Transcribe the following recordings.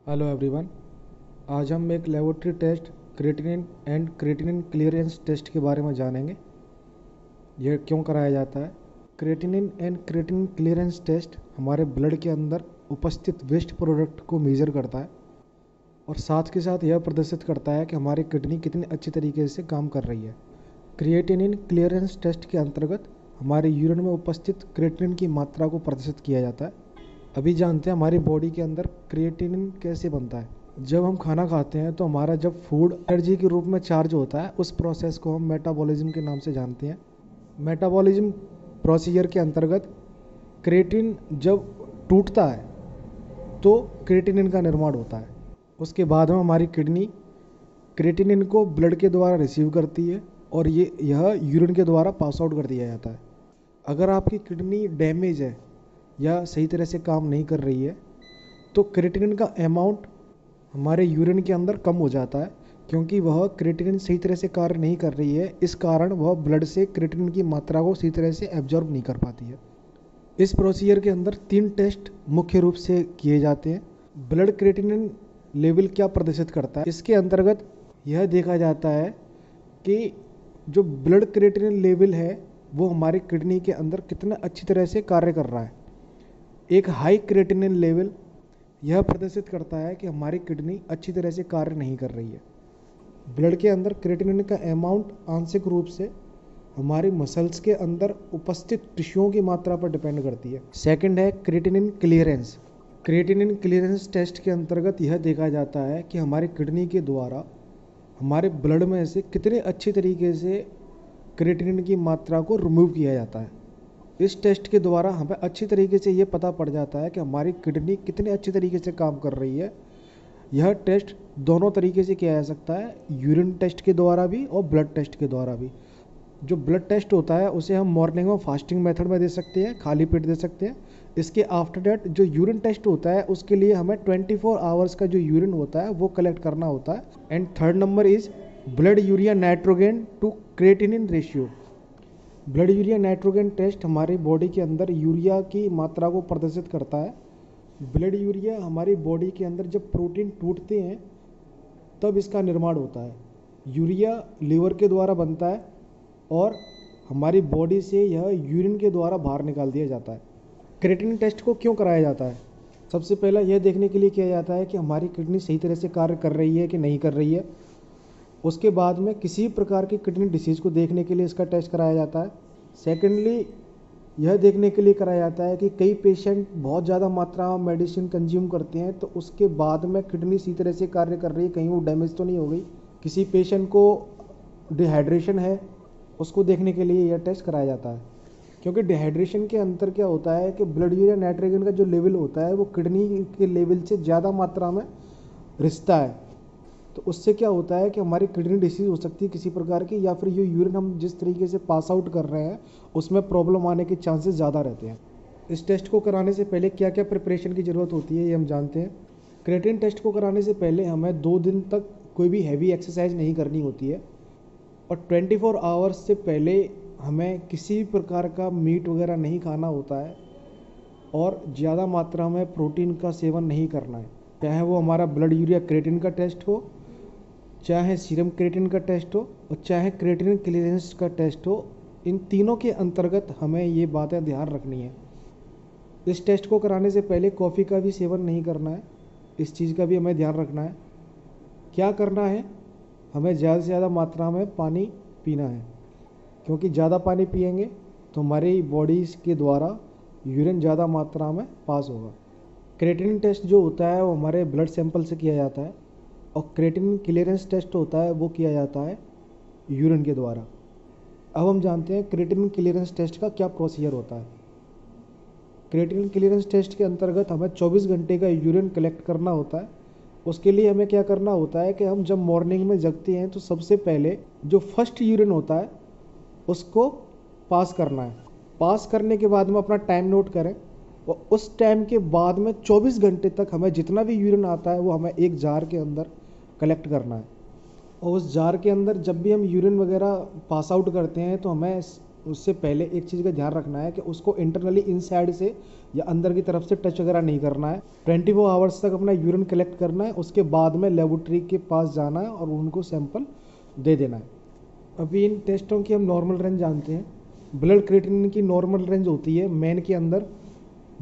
Hello everyone. आज हम एक laboratory test creatinine and creatinine clearance test के बारे में जानेंगे। यह क्यों कराया जाता है। Creatinine and creatinine clearance test हमारे ब्लड के अंदर उपस्थित वेस्ट प्रोडक्ट को मेजर करता है और साथ के साथ यह प्रदर्शित करता है कि हमारी किडनी कितनी अच्छी तरीके से काम कर रही है। क्रिएटिनिन क्लियरेंस टेस्ट के अंतर्गत हमारे यूरिन में उपस्थित क्रिएटिनिन की मात्रा को प्रदर्शित किया जाता है। अभी जानते हैं हमारी बॉडी के अंदर क्रिएटिनिन कैसे बनता है। जब हम खाना खाते हैं तो हमारा जब फूड एनर्जी के रूप में चार्ज होता है, उस प्रोसेस को हम मेटाबॉलिज्म के नाम से जानते हैं। मेटाबॉलिज्म प्रोसीजर के अंतर्गत क्रिएटिन जब टूटता है तो क्रिएटिनिन का निर्माण होता है। उसके बाद में हमारी किडनी क्रिएटिनिन को ब्लड के द्वारा रिसीव करती है और यह यूरिन के द्वारा पास आउट कर दिया जाता है। अगर आपकी किडनी डैमेज है या सही तरह से काम नहीं कर रही है तो क्रिएटिनिन का अमाउंट हमारे यूरिन के अंदर कम हो जाता है, क्योंकि वह क्रिएटिनिन सही तरह से कार्य नहीं कर रही है। इस कारण वह ब्लड से क्रिएटिनिन की मात्रा को सही तरह से एब्जॉर्ब नहीं कर पाती है। इस प्रोसीजर के अंदर 3 टेस्ट मुख्य रूप से किए जाते हैं। ब्लड क्रिएटिनिन लेवल क्या प्रदर्शित करता है, इसके अंतर्गत यह देखा जाता है कि जो ब्लड क्रिएटिनिन लेवल है वो हमारी किडनी के अंदर कितना अच्छी तरह से कार्य कर रहा है। एक हाई क्रिएटिनिन लेवल यह प्रदर्शित करता है कि हमारी किडनी अच्छी तरह से कार्य नहीं कर रही है। ब्लड के अंदर क्रिएटिनिन का अमाउंट आंशिक रूप से हमारी मसल्स के अंदर उपस्थित टिश्यूओं की मात्रा पर डिपेंड करती है। सेकंड है creatinine clearance. Creatinine clearance test के अंतर्गत यह देखा जाता है कि हमारी किडनी के द्वारा हमारे ब्लड में से कितने अच्छी तरीके से क्रिएटिनिन की मात्रा को रिमूव किया जाता है। इस टेस्ट के द्वारा हमें अच्छी तरीके से ये पता पड़ जाता है कि हमारी किडनी कितने अच्छी तरीके से काम कर रही है। यह टेस्ट दोनों तरीके से किया जा सकता है, यूरिन टेस्ट के द्वारा भी और ब्लड टेस्ट के द्वारा भी। जो ब्लड टेस्ट होता है उसे हम मॉर्निंग में फास्टिंग मेथड में दे सकते हैं, खाली पेट दे सकते हैं। इसके आफ्टर डेट जो यूरिन टेस्ट होता है उसके लिए हमें 24 आवर्स का जो यूरिन होता है वो कलेक्ट करना होता है। And third number is blood urea nitrogen to creatinine ratio. Blood urea nitrogen test हमारी बॉडी के अंदर यूरिया की मात्रा को प्रदर्शित करता है। ब्लड यूरिया हमारी बॉडी के अंदर जब प्रोटीन टूटते हैं तब इसका निर्माण होता है। यूरिया लीवर के द्वारा बनता है और हमारी बॉडी से यह यूरिन के द्वारा बाहर निकाल दिया जाता है। क्रिएटिनिन टेस्ट को क्यों कराया जाता है? सबसे पहला यह देखने के लिए किया जाता है कि हमारी किडनी सही तरह से कार्य कर रही है कि नहीं कर रही है। उसके बाद में किसी प्रकार की किडनी डिसीज़ को देखने के लिए इसका टेस्ट कराया जाता है। सेकेंडली यह देखने के लिए कराया जाता है कि कई पेशेंट बहुत ज़्यादा मात्रा में मेडिसिन कंज्यूम करते हैं तो उसके बाद में किडनी सही तरह से कार्य कर रही है, कहीं वो डैमेज तो नहीं हो गई। किसी पेशेंट को डिहाइड्रेशन है, उसको देखने के लिए यह टेस्ट कराया जाता है। क्योंकि डिहाइड्रेशन के अंतर क्या होता है कि ब्लड यूरिया नाइट्रोजन का जो लेवल होता है वो किडनी के लेवल से ज़्यादा मात्रा में रिश्ता है। तो उससे क्या होता है कि हमारी किडनी डिसीज हो सकती है किसी प्रकार की, या फिर ये यूरिन हम जिस तरीके से पास आउट कर रहे हैं उसमें प्रॉब्लम आने के चांसेस ज़्यादा रहते हैं। इस टेस्ट को कराने से पहले क्या क्या प्रिपरेशन की ज़रूरत होती है ये हम जानते हैं। क्रिएटिनिन टेस्ट को कराने से पहले हमें 2 दिन तक कोई भी हैवी एक्सरसाइज नहीं करनी होती है और 24 आवर्स से पहले हमें किसी प्रकार का मीट वगैरह नहीं खाना होता है और ज़्यादा मात्रा में प्रोटीन का सेवन नहीं करना है। चाहे वो हमारा ब्लड यूरिया क्रिएटिनिन का टेस्ट हो, चाहे सीरम क्रिएटिनिन का टेस्ट हो और चाहे क्रिएटिनिन क्लियरेंस का टेस्ट हो, इन तीनों के अंतर्गत हमें ये बातें ध्यान रखनी है। इस टेस्ट को कराने से पहले कॉफ़ी का भी सेवन नहीं करना है, इस चीज़ का भी हमें ध्यान रखना है। क्या करना है, हमें ज़्यादा से ज़्यादा मात्रा में पानी पीना है, क्योंकि ज़्यादा पानी पिएंगे तो हमारी बॉडी के द्वारा यूरिन ज़्यादा मात्रा में पास होगा। क्रिएटिनिन टेस्ट जो होता है वो हमारे ब्लड सैंपल से किया जाता है और क्रिएटिनिन क्लियरेंस टेस्ट होता है वो किया जाता है यूरिन के द्वारा। अब हम जानते हैं क्रिएटिनिन क्लियरेंस टेस्ट का क्या प्रोसीजर होता है। क्रिएटिनिन क्लियरेंस टेस्ट के अंतर्गत हमें 24 घंटे का यूरिन कलेक्ट करना होता है। उसके लिए हमें क्या करना होता है कि हम जब मॉर्निंग में जगते हैं तो सबसे पहले जो फर्स्ट यूरिन होता है उसको पास करना है। पास करने के बाद में अपना टाइम नोट करें और उस टाइम के बाद में 24 घंटे तक हमें जितना भी यूरिन आता है वो हमें एक जार के अंदर कलेक्ट करना है। और उस जार के अंदर जब भी हम यूरिन वगैरह पास आउट करते हैं तो हमें उससे पहले एक चीज़ का ध्यान रखना है कि उसको इंटरनली इनसाइड से या अंदर की तरफ से टच वगैरह नहीं करना है। 24 आवर्स तक अपना यूरिन कलेक्ट करना है, उसके बाद में लेबोरेटरी के पास जाना है और उनको सैंपल दे देना है। अभी इन टेस्टों की हम नॉर्मल रेंज जानते हैं। ब्लड क्रिएटिनिन की नॉर्मल रेंज होती है मैन के अंदर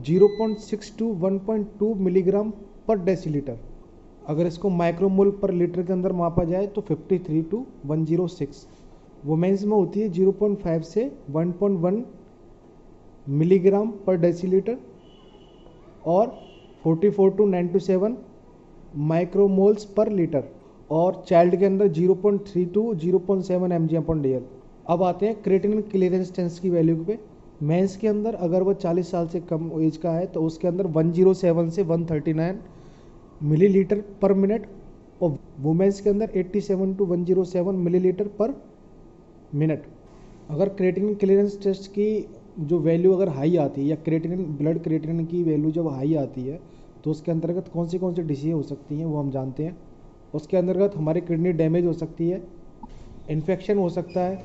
0.6 टू 1.2 मिलीग्राम पर डेसीलीटर। अगर इसको माइक्रोमोल पर लीटर के अंदर मापा जाए तो 53 टू 106। वुमेन्स में होती है 0.5 से 1.1 मिलीग्राम पर डेसीलीटर और 44 टू 97 माइक्रोमोल्स पर लीटर। और चाइल्ड के अंदर 0.3 टू 0.7 mg/dl। अब आते हैं क्रिएटिनिन क्लीयरेंस टेस्ट की वैल्यू पे। मेंस के अंदर अगर वह 40 साल से कम एज का है तो उसके अंदर 107 से 139 मिलीलीटर पर मिनट, और वुमेन्स के अंदर 87 टू 107 मिलीलीटर पर मिनट। अगर क्रिएटिनिन क्लीयरेंस टेस्ट की जो वैल्यू अगर हाई आती है या क्रिएटिनिन ब्लड क्रिएटिनिन की वैल्यू जब हाई आती है तो उसके अंतर्गत कौन सी डिसीज हो सकती हैं वो हम जानते हैं। उसके अंतर्गत हमारी किडनी डैमेज हो सकती है, इन्फेक्शन हो सकता है,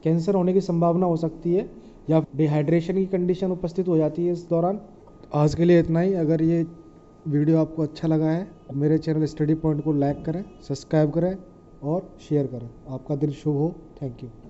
कैंसर होने की संभावना हो सकती है, या डिहाइड्रेशन की कंडीशन उपस्थित हो जाती है इस दौरान। आज के लिए इतना ही। अगर ये वीडियो आपको अच्छा लगा है मेरे चैनल स्टडी पॉइंट को लाइक करें, सब्सक्राइब करें और शेयर करें। आपका दिन शुभ हो। Thank you.